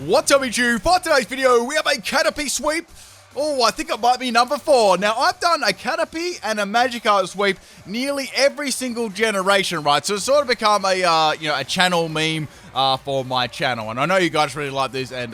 What's up, YouTube? For today's video, we have a Caterpie sweep. Oh, I think it might be number 4. Now, I've done a Caterpie and a Magikarp sweep nearly every single generation, right? So it's sort of become a, a channel meme for my channel. And I know you guys really like this. And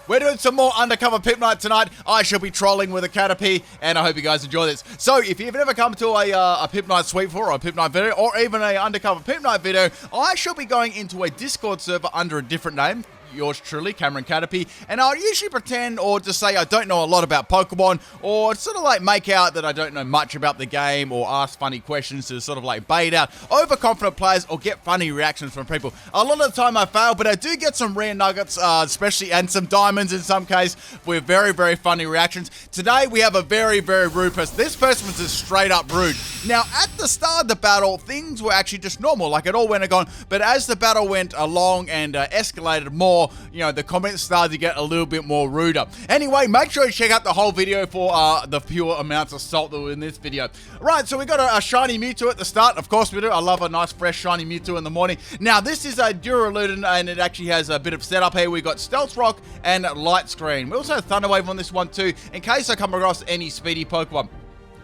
we're doing some more undercover PIMPNITE tonight. I shall be trolling with a Caterpie, and I hope you guys enjoy this. So, if you've ever come to a PIMPNITE sweep for, or a PIMPNITE video, or even a undercover PIMPNITE video, I shall be going into a Discord server under a different name. Yours truly, Cameron Caterpie, and I'll usually pretend or just say I don't know a lot about Pokemon, or sort of like make out that I don't know much about the game, or ask funny questions to sort of like bait out overconfident players or get funny reactions from people. A lot of the time I fail, but I do get some rare nuggets, especially, and some diamonds in some case, with very, very funny reactions. Today we have a very, very rude person. This person was just straight up rude. Now, at the start of the battle, things were actually just normal, like it all went and gone, but as the battle went along and escalated more, the comments started to get a little bit more ruder. Anyway, make sure you check out the whole video for the pure amounts of salt that were in this video. Right, so we got a shiny Mewtwo at the start. Of course we do. I love a nice fresh shiny Mewtwo in the morning. Now, this is a Duraludin, and it actually has a bit of setup here. We got Stealth Rock and Light Screen. We also have Thunder Wave on this one too, in case I come across any speedy Pokemon.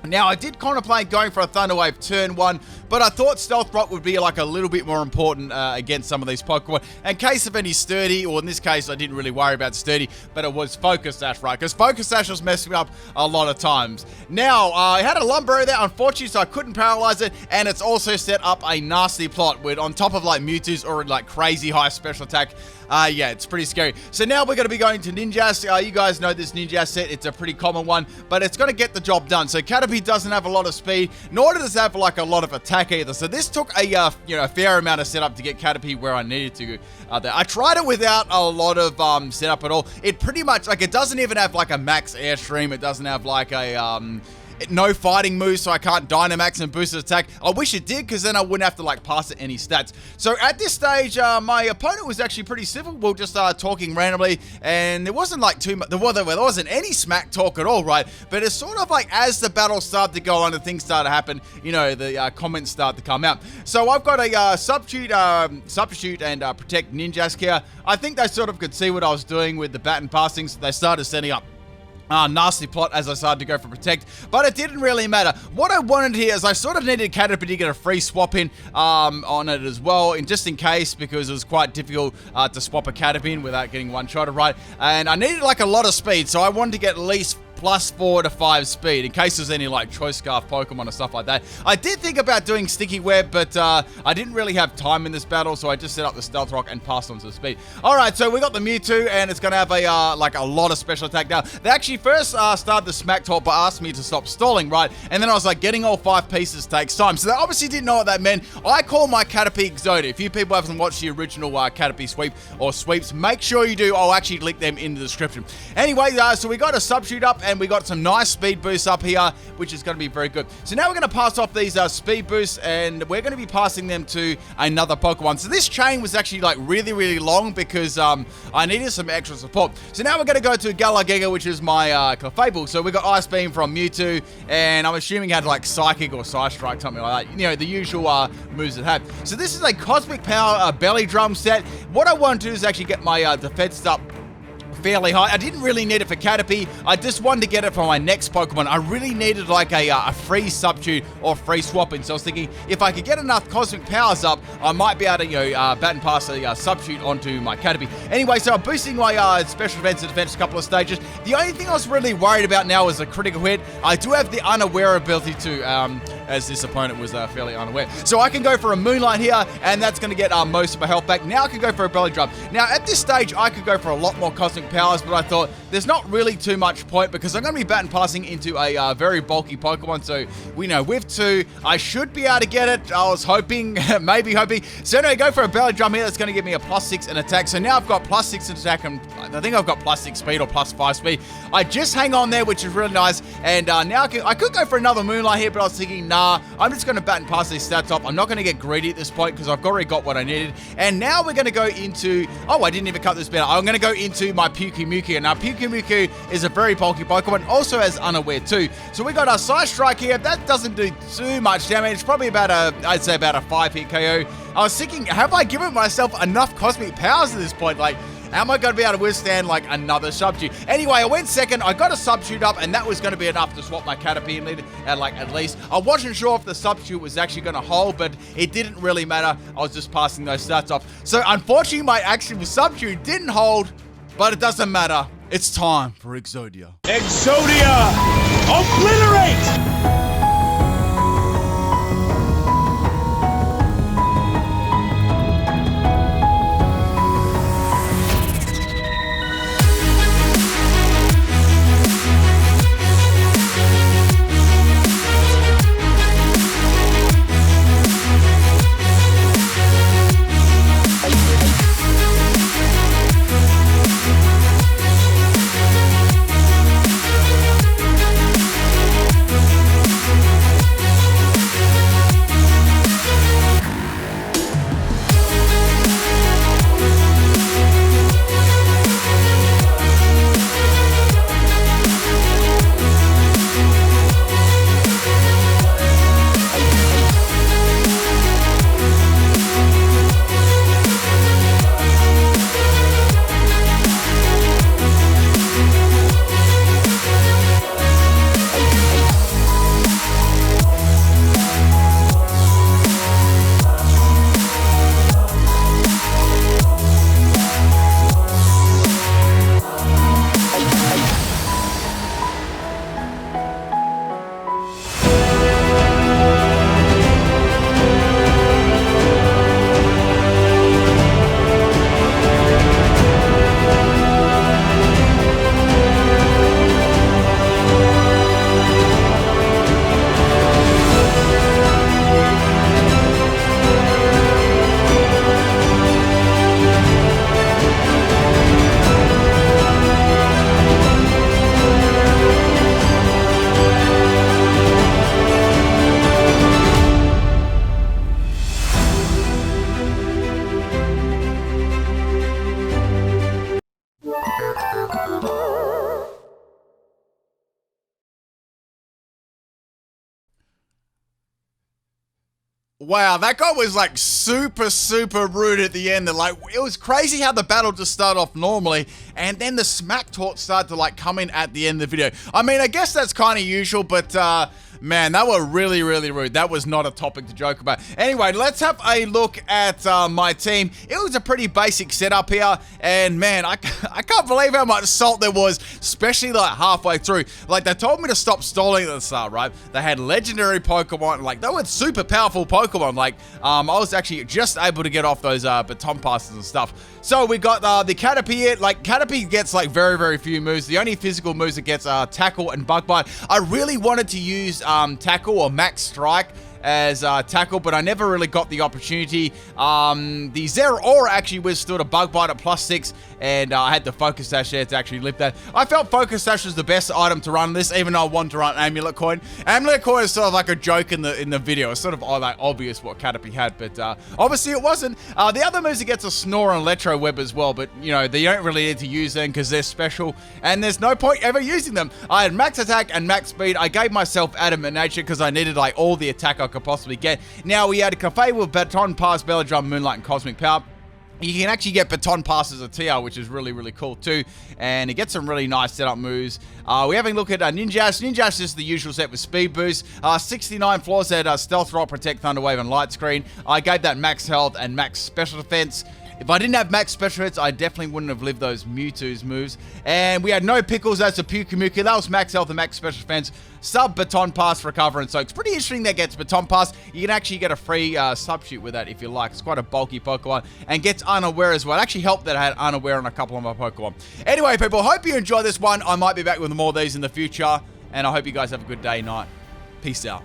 Now, I did contemplate going for a Thunder Wave turn 1, but I thought Stealth Rock would be like a little bit more important against some of these Pokemon. In case of any Sturdy, or in this case, I didn't really worry about Sturdy, but it was Focus Sash, right? Because Focus Sash was messing me up a lot of times. Now, I had a Lumbero there, unfortunately, so I couldn't paralyze it, and it's also set up a nasty plot with, on top of like Mewtwo's already like crazy high special attack. Yeah, it's pretty scary. So now we're going to be going to Ninjask. You guys know this Ninjask set. It's a pretty common one, but it's going to get the job done. So Caterpie doesn't have a lot of speed, nor does it have like a lot of attack either. So this took a fair amount of setup to get Caterpie where I needed to go. There. I tried it without a lot of setup at all. It pretty much, like, it doesn't even have like a max airstream. It doesn't have like a no fighting moves, so I can't Dynamax and boost its attack. I wish it did, because then I wouldn't have to like pass it any stats. So at this stage, my opponent was actually pretty civil. We were just talking randomly, and there wasn't like too much. There wasn't any smack talk at all, right? But it's sort of like as the battle started to go on and things started to happen, the comments start to come out. So I've got a substitute and protect Ninjask here. I think they sort of could see what I was doing with the baton passing, so they started setting up nasty plot as I started to go for protect, but it didn't really matter. What I wanted here is I sort of needed Caterpie to get a free swap in on it as well, and just in case, because it was quite difficult to swap a Caterpie in without getting one-shotted right, and I needed like a lot of speed, so I wanted to get at least +4 to 5 speed, in case there's any like Choice Scarf Pokemon or stuff like that. I did think about doing Sticky Web, but I didn't really have time in this battle, so I just set up the Stealth Rock and passed on to the speed. Alright, so we got the Mewtwo, and it's going to have a lot of special attack. Now, they actually first started the Smack Talk by asking me to stop stalling, right? And then I was like, getting all 5 pieces takes time. So they obviously didn't know what that meant. I call my Caterpie Exodia. If you people haven't watched the original Caterpie sweep or sweeps, make sure you do. I'll actually link them in the description. Anyway, so we got a substitute up, and we got some nice speed boosts up here, which is going to be very good. So now we're going to pass off these speed boosts, and we're going to be passing them to another Pokemon. So this chain was actually like really, really long, because I needed some extra support. So now we're going to go to Galagiga, which is my Clefable. So we got Ice Beam from Mewtwo, and I'm assuming it had like Psychic or Psy Strike, something like that. The usual moves it had. So this is a Cosmic Power Belly Drum set. What I want to do is actually get my defense up fairly high. I didn't really need it for Caterpie. I just wanted to get it for my next Pokemon. I really needed like a free substitute or free swap-in. So I was thinking, if I could get enough Cosmic Powers up, I might be able to, bat and pass a substitute onto my Caterpie. Anyway, so I'm boosting my special defense and defense a couple of stages. The only thing I was really worried about now is a critical hit. I do have the Unaware ability too, as this opponent was fairly unaware. So I can go for a Moonlight here, and that's going to get most of my health back. Now I can go for a Belly Drum. Now, at this stage, I could go for a lot more Cosmic Powers, but I thought there's not really too much point, because I'm going to be baton passing into a very bulky Pokemon. So we know with 2, I should be able to get it. I was hoping, maybe hoping. So anyway, go for a Belly Drum here. That's going to give me a +6 in attack. So now I've got +6 in attack, and I think I've got +6 speed or +5 speed. I just hang on there, which is really nice. And now I could go for another Moonlight here, but I was thinking, nah, I'm just going to baton pass these stats off. I'm not going to get greedy at this point, because I've already got what I needed. And now we're going to go into, I didn't even cut this bit out. I'm going to go into my Pyukumuku. Now, Pyukumuku is a very bulky Pokemon, also has Unaware too. So we got a Psy Strike here. That doesn't do too much damage. It's probably about I'd say about a 5-hit KO. I was thinking, have I given myself enough Cosmic Powers at this point? Like, How am I going to be able to withstand, like, another substitute? Anyway, I went second. I got a substitute up, and that was going to be enough to swap my Caterpie in lead at least. I wasn't sure if the substitute was actually going to hold, but it didn't really matter. I was just passing those stats off. So, unfortunately, my actual substitute didn't hold, but it doesn't matter. It's time for Exodia. Exodia! Obliterate! Wow, that guy was like super rude at the end. Like, it was crazy how the battle just started off normally, and then the smack talk started to like come in at the end of the video. I mean, I guess that's kind of usual, but man, that were really rude. That was not a topic to joke about. Anyway, let's have a look at my team. It was a pretty basic setup here, and man, I can't believe how much salt there was, especially like halfway through. Like, they told me to stop stalling at the start, right? They had legendary Pokemon, like they were super powerful Pokemon. Like, I was actually just able to get off those baton passes and stuff. So we got the Caterpie here. Like, Caterpie gets like very few moves. The only physical moves it gets are Tackle and Bug Bite. I really wanted to use Tackle or Max Strike as Tackle, but I never really got the opportunity. The Zeraora actually withstood a Bug Bite at +6, and I had the Focus Sash there to actually lift that. I felt Focus Sash was the best item to run this, even though I wanted to run Amulet Coin. Amulet Coin is sort of like a joke in the video. It's sort of like obvious what Caterpie had, but obviously it wasn't. The other moves, it gets a Snore and Electro Web as well, but you know, they don't really need to use them because they're special, and there's no point ever using them. I had Max Attack and Max Speed. I gave myself Adamant Nature because I needed like all the attack I could possibly get. Now we had a Cafe with Baton Pass, Bella Drum, Moonlight, and Cosmic Power. You can actually get Baton Pass as a TR, which is really cool too, and it gets some really nice setup moves. We're having a look at Ninjash. Ninjash is the usual set with Speed Boost. 69 floors at Stealth Rock, Protect, Thunder Wave, and Light Screen. I gave that Max Health and Max Special Defense. If I didn't have Max Special Hits, I definitely wouldn't have lived those Mewtwo's moves. And we had no Pickles as a Pyukumuku. That was Max Health and Max Special Defense. Sub Baton Pass, Recover, and Soak. It's pretty interesting that gets Baton Pass. You can actually get a free substitute with that if you like. It's quite a bulky Pokemon. And gets Unaware as well. It actually helped that I had Unaware on a couple of my Pokemon. Anyway, people, hope you enjoy this one. I might be back with more of these in the future. And I hope you guys have a good day, night. Peace out.